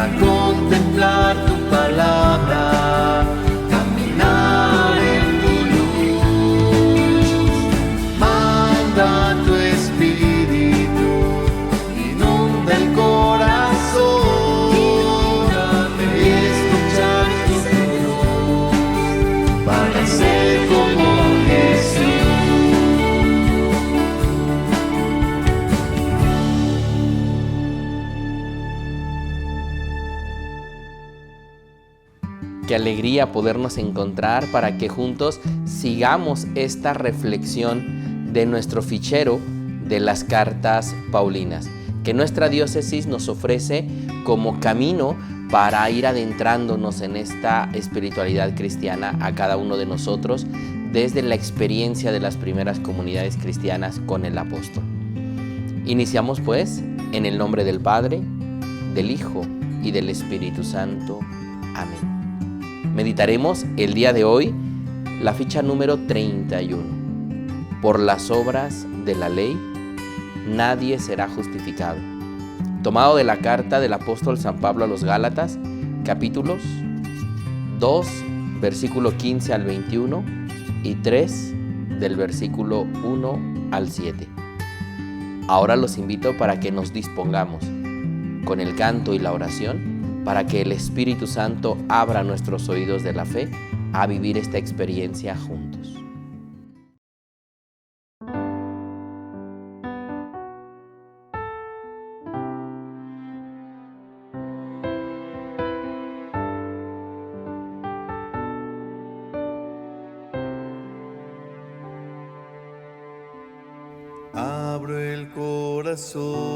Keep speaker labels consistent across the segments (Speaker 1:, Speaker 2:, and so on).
Speaker 1: para contemplar tu palabra, caminar en tu luz. Manda tu espíritu, inunda el corazón y escuchar tu voz para ser como Jesús.
Speaker 2: Qué alegría podernos encontrar para que juntos sigamos esta reflexión de nuestro fichero de las cartas paulinas, que nuestra diócesis nos ofrece como camino para ir adentrándonos en esta espiritualidad cristiana a cada uno de nosotros desde la experiencia de las primeras comunidades cristianas con el apóstol. Iniciamos pues en el nombre del Padre, del Hijo y del Espíritu Santo. Amén. Meditaremos el día de hoy la ficha número 31. Por las obras de la ley, nadie será justificado. Tomado de la carta del apóstol San Pablo a los Gálatas, capítulos 2, versículo 15 al 21 y 3, del versículo 1 al 7. Ahora los invito para que nos dispongamos con el canto y la oración para que el Espíritu Santo abra nuestros oídos de la fe a vivir esta experiencia juntos.
Speaker 1: Abro el corazón,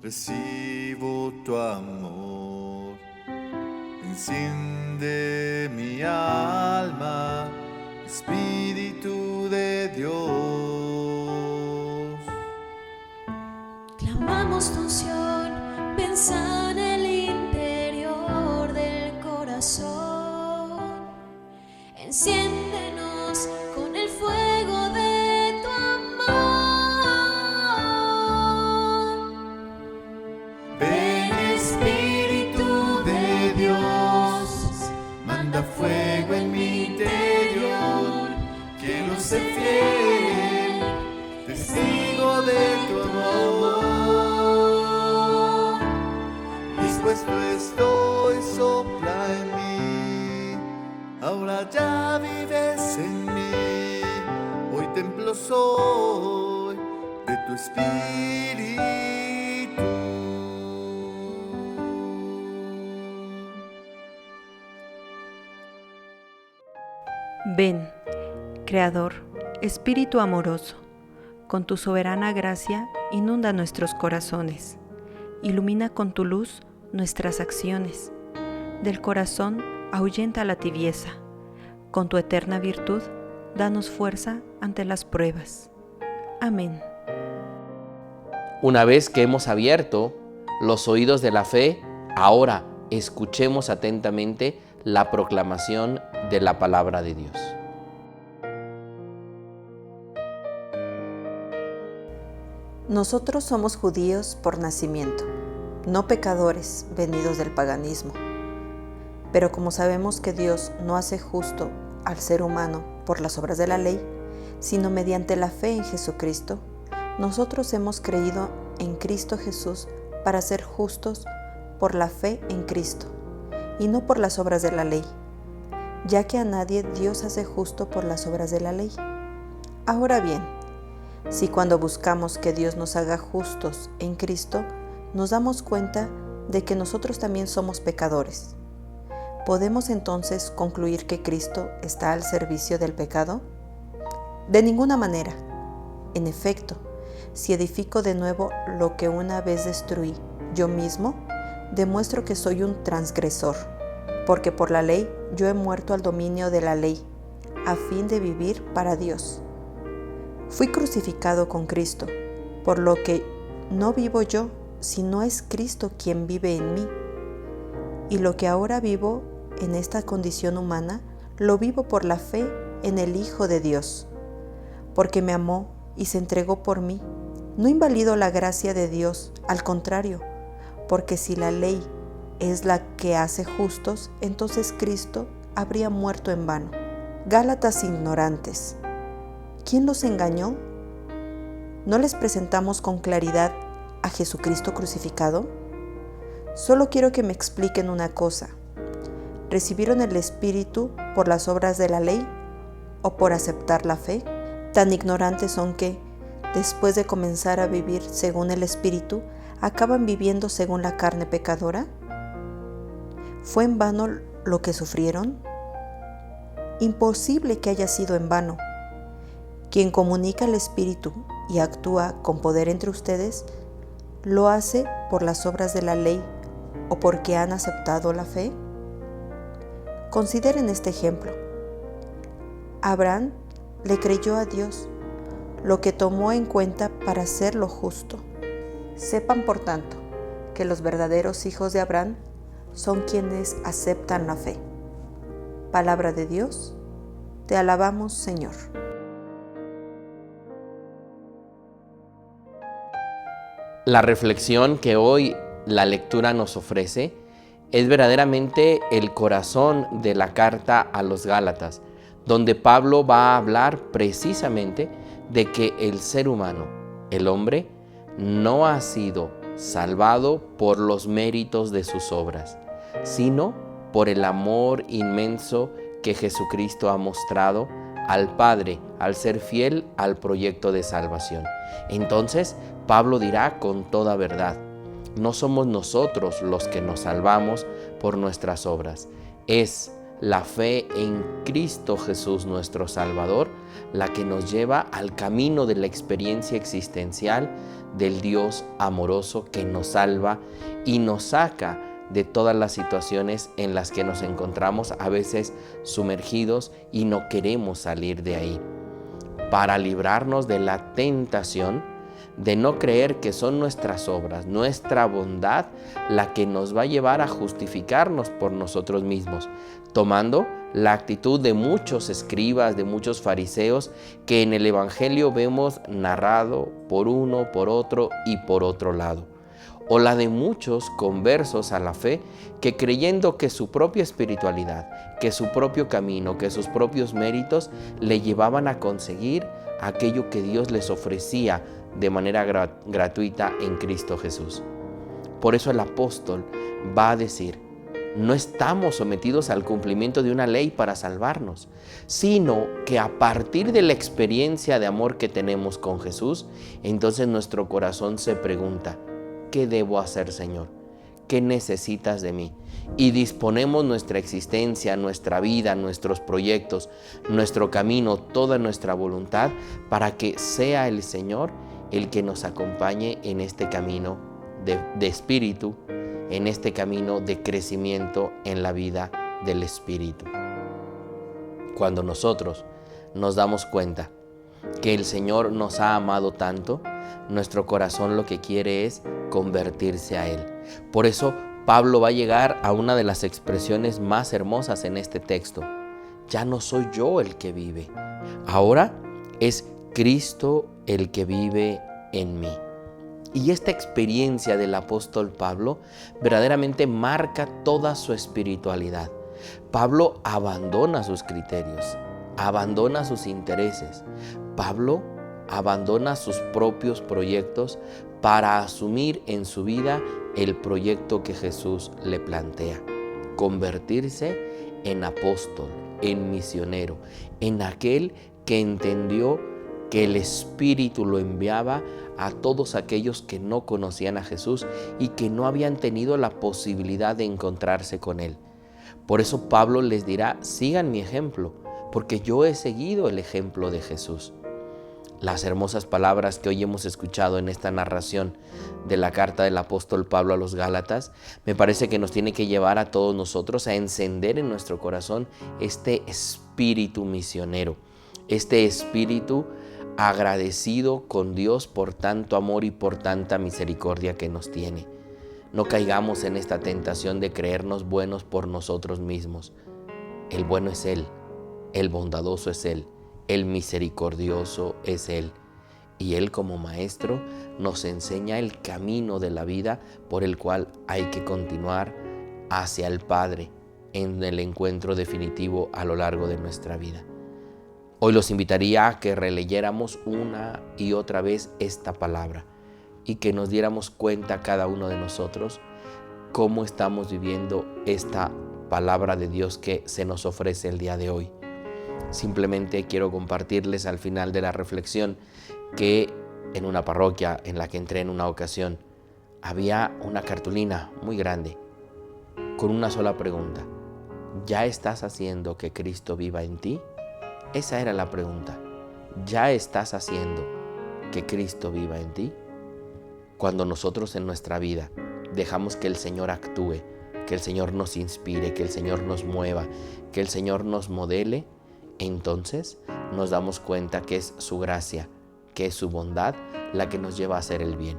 Speaker 1: recibo tu amor, enciende mi alma, Espíritu de Dios.
Speaker 3: Clamamos tu unción, pensa en el interior del corazón. Enciéndenos con el fuego de tu amor.
Speaker 1: Ven Espíritu de Dios, manda fuego en mi interior. Quiero ser fiel, testigo de tu amor. Dispuesto estoy, sopla en mí. Ahora ya vives en mí. Hoy templo soy de tu espíritu.
Speaker 4: Ven, Creador, Espíritu amoroso, con tu soberana gracia inunda nuestros corazones, ilumina con tu luz nuestras acciones, del corazón ahuyenta la tibieza, con tu eterna virtud danos fuerza ante las pruebas. Amén.
Speaker 2: Una vez que hemos abierto los oídos de la fe, ahora escuchemos atentamente la proclamación de la palabra de Dios.
Speaker 4: Nosotros somos judíos por nacimiento, no pecadores venidos del paganismo. Pero como sabemos que Dios no hace justo al ser humano por las obras de la ley, sino mediante la fe en Jesucristo, nosotros hemos creído en Cristo Jesús para ser justos por la fe en Cristo, y no por las obras de la ley, ya que a nadie Dios hace justo por las obras de la ley. Ahora bien, si cuando buscamos que Dios nos haga justos en Cristo, nos damos cuenta de que nosotros también somos pecadores, ¿podemos entonces concluir que Cristo está al servicio del pecado? De ninguna manera. En efecto, si edifico de nuevo lo que una vez destruí yo mismo, demuestro que soy un transgresor, porque por la ley yo he muerto al dominio de la ley, a fin de vivir para Dios. Fui crucificado con Cristo, por lo que no vivo yo, sino es Cristo quien vive en mí. Y lo que ahora vivo en esta condición humana, lo vivo por la fe en el Hijo de Dios, porque me amó y se entregó por mí. No invalido la gracia de Dios, al contrario, porque si la ley es la que hace justos, entonces Cristo habría muerto en vano. Gálatas ignorantes, ¿quién los engañó? ¿No les presentamos con claridad a Jesucristo crucificado? Solo quiero que me expliquen una cosa. ¿Recibieron el Espíritu por las obras de la ley o por aceptar la fe? Tan ignorantes son que, después de comenzar a vivir según el Espíritu, acaban viviendo según la carne pecadora. ¿Fue en vano lo que sufrieron? Imposible que haya sido en vano. Quien comunica el Espíritu y actúa con poder entre ustedes, ¿lo hace por las obras de la ley o porque han aceptado la fe? Consideren este ejemplo. Abraham le creyó a Dios, lo que tomó en cuenta para hacer lo justo. Sepan, por tanto, que los verdaderos hijos de Abraham son quienes aceptan la fe. Palabra de Dios, te alabamos, Señor.
Speaker 2: La reflexión que hoy la lectura nos ofrece es verdaderamente el corazón de la carta a los Gálatas, donde Pablo va a hablar precisamente de que el ser humano, el hombre, no ha sido salvado por los méritos de sus obras, sino por el amor inmenso que Jesucristo ha mostrado al Padre al ser fiel al proyecto de salvación. Entonces, Pablo dirá con toda verdad, no somos nosotros los que nos salvamos por nuestras obras, es la fe en Cristo Jesús nuestro Salvador la que nos lleva al camino de la experiencia existencial del Dios amoroso que nos salva y nos saca de todas las situaciones en las que nos encontramos a veces sumergidos y no queremos salir de ahí, para librarnos de la tentación de no creer que son nuestras obras, nuestra bondad, la que nos va a llevar a justificarnos por nosotros mismos, tomando la actitud de muchos escribas, de muchos fariseos, que en el Evangelio vemos narrado por uno, por otro y por otro lado. O la de muchos conversos a la fe que creyendo que su propia espiritualidad, que su propio camino, que sus propios méritos le llevaban a conseguir aquello que Dios les ofrecía de manera gratuita en Cristo Jesús. Por eso el apóstol va a decir, no estamos sometidos al cumplimiento de una ley para salvarnos, sino que a partir de la experiencia de amor que tenemos con Jesús, entonces nuestro corazón se pregunta, ¿qué debo hacer, Señor? ¿Qué necesitas de mí? Y disponemos nuestra existencia, nuestra vida, nuestros proyectos, nuestro camino, toda nuestra voluntad para que sea el Señor el que nos acompañe en este camino de espíritu, en este camino de crecimiento en la vida del espíritu. Cuando nosotros nos damos cuenta que el Señor nos ha amado tanto, nuestro corazón lo que quiere es convertirse a Él. Por eso Pablo va a llegar a una de las expresiones más hermosas en este texto. Ya no soy yo el que vive, ahora es Cristo el que vive en mí. Y esta experiencia del apóstol Pablo verdaderamente marca toda su espiritualidad. Pablo abandona sus criterios, abandona sus intereses. Pablo abandona sus propios proyectos para asumir en su vida el proyecto que Jesús le plantea. Convertirse en apóstol, en misionero, en aquel que entendió que el Espíritu lo enviaba a todos aquellos que no conocían a Jesús y que no habían tenido la posibilidad de encontrarse con Él. Por eso Pablo les dirá, sigan mi ejemplo, porque yo he seguido el ejemplo de Jesús. Las hermosas palabras que hoy hemos escuchado en esta narración de la carta del apóstol Pablo a los Gálatas, me parece que nos tiene que llevar a todos nosotros a encender en nuestro corazón este espíritu misionero, este espíritu agradecido con Dios por tanto amor y por tanta misericordia que nos tiene. No caigamos en esta tentación de creernos buenos por nosotros mismos. El bueno es Él, el bondadoso es Él, el misericordioso es Él. Y Él como Maestro nos enseña el camino de la vida por el cual hay que continuar hacia el Padre en el encuentro definitivo a lo largo de nuestra vida. Hoy los invitaría a que releyéramos una y otra vez esta palabra y que nos diéramos cuenta cada uno de nosotros cómo estamos viviendo esta palabra de Dios que se nos ofrece el día de hoy. Simplemente quiero compartirles al final de la reflexión que en una parroquia en la que entré en una ocasión había una cartulina muy grande con una sola pregunta: ¿ya estás haciendo que Cristo viva en ti? Esa era la pregunta. ¿Ya estás haciendo que Cristo viva en ti? Cuando nosotros en nuestra vida dejamos que el Señor actúe, que el Señor nos inspire, que el Señor nos mueva, que el Señor nos modele, entonces nos damos cuenta que es su gracia, que es su bondad la que nos lleva a hacer el bien.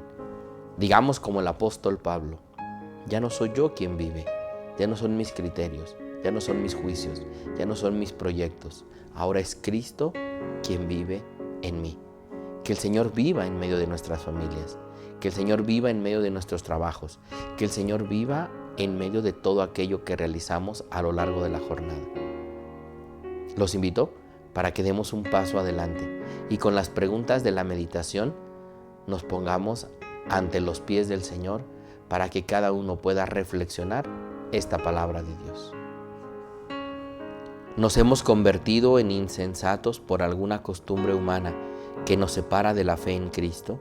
Speaker 2: Digamos como el apóstol Pablo: ya no soy yo quien vive, ya no son mis criterios, ya no son mis juicios, ya no son mis proyectos. Ahora es Cristo quien vive en mí. Que el Señor viva en medio de nuestras familias, que el Señor viva en medio de nuestros trabajos, que el Señor viva en medio de todo aquello que realizamos a lo largo de la jornada. Los invito para que demos un paso adelante y con las preguntas de la meditación nos pongamos ante los pies del Señor para que cada uno pueda reflexionar esta palabra de Dios. ¿Nos hemos convertido en insensatos por alguna costumbre humana que nos separa de la fe en Cristo?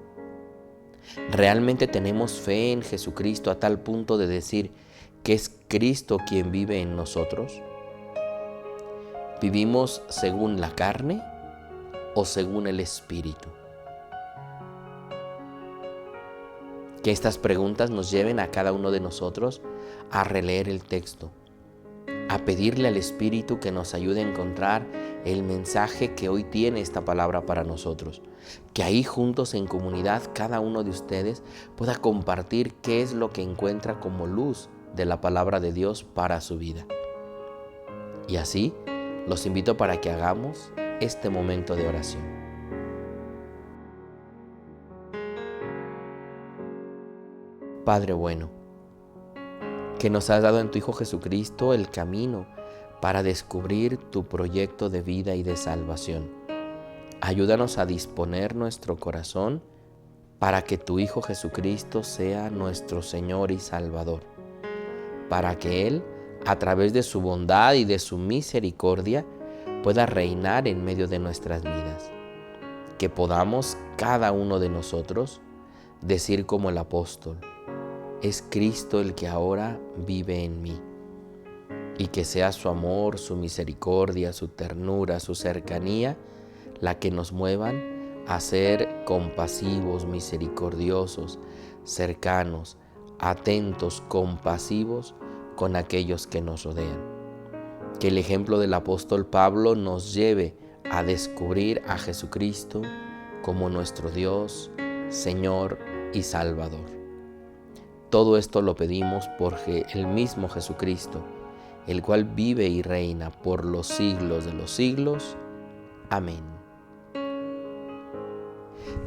Speaker 2: ¿Realmente tenemos fe en Jesucristo a tal punto de decir que es Cristo quien vive en nosotros? ¿Vivimos según la carne o según el Espíritu? Que estas preguntas nos lleven a cada uno de nosotros a releer el texto, a pedirle al Espíritu que nos ayude a encontrar el mensaje que hoy tiene esta palabra para nosotros. Que ahí juntos en comunidad cada uno de ustedes pueda compartir qué es lo que encuentra como luz de la palabra de Dios para su vida. Y así los invito para que hagamos este momento de oración. Padre bueno, que nos has dado en tu Hijo Jesucristo el camino para descubrir tu proyecto de vida y de salvación. Ayúdanos a disponer nuestro corazón para que tu Hijo Jesucristo sea nuestro Señor y Salvador, para que Él, a través de su bondad y de su misericordia, pueda reinar en medio de nuestras vidas. Que podamos cada uno de nosotros decir como el apóstol: es Cristo el que ahora vive en mí. Y que sea su amor, su misericordia, su ternura, su cercanía, la que nos muevan a ser compasivos, misericordiosos, cercanos, atentos, compasivos con aquellos que nos rodean. Que el ejemplo del apóstol Pablo nos lleve a descubrir a Jesucristo como nuestro Dios, Señor y Salvador. Todo esto lo pedimos porque el mismo Jesucristo, el cual vive y reina por los siglos de los siglos. Amén.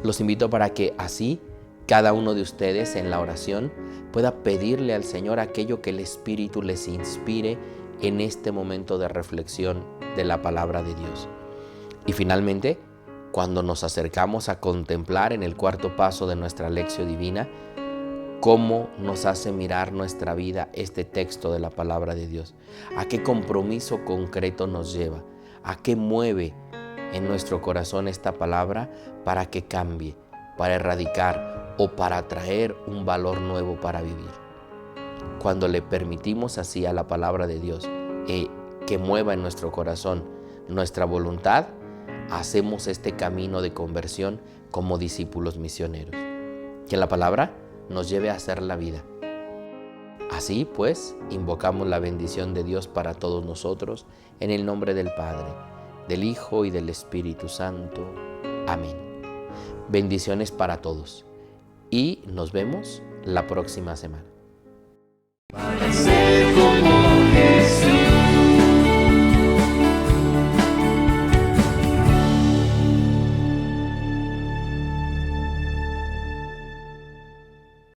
Speaker 2: Los invito para que así cada uno de ustedes en la oración pueda pedirle al Señor aquello que el Espíritu les inspire en este momento de reflexión de la palabra de Dios. Y finalmente, cuando nos acercamos a contemplar en el cuarto paso de nuestra lección divina, cómo nos hace mirar nuestra vida este texto de la palabra de Dios, a qué compromiso concreto nos lleva, a qué mueve en nuestro corazón esta palabra para que cambie, para erradicar o para traer un valor nuevo para vivir. Cuando le permitimos así a la palabra de Dios que mueva en nuestro corazón nuestra voluntad, hacemos este camino de conversión como discípulos misioneros. Que la palabra nos lleve a hacer la vida. Así pues, invocamos la bendición de Dios para todos nosotros, en el nombre del Padre, del Hijo y del Espíritu Santo. Amén. Bendiciones para todos y nos vemos la próxima semana.
Speaker 1: Para ser como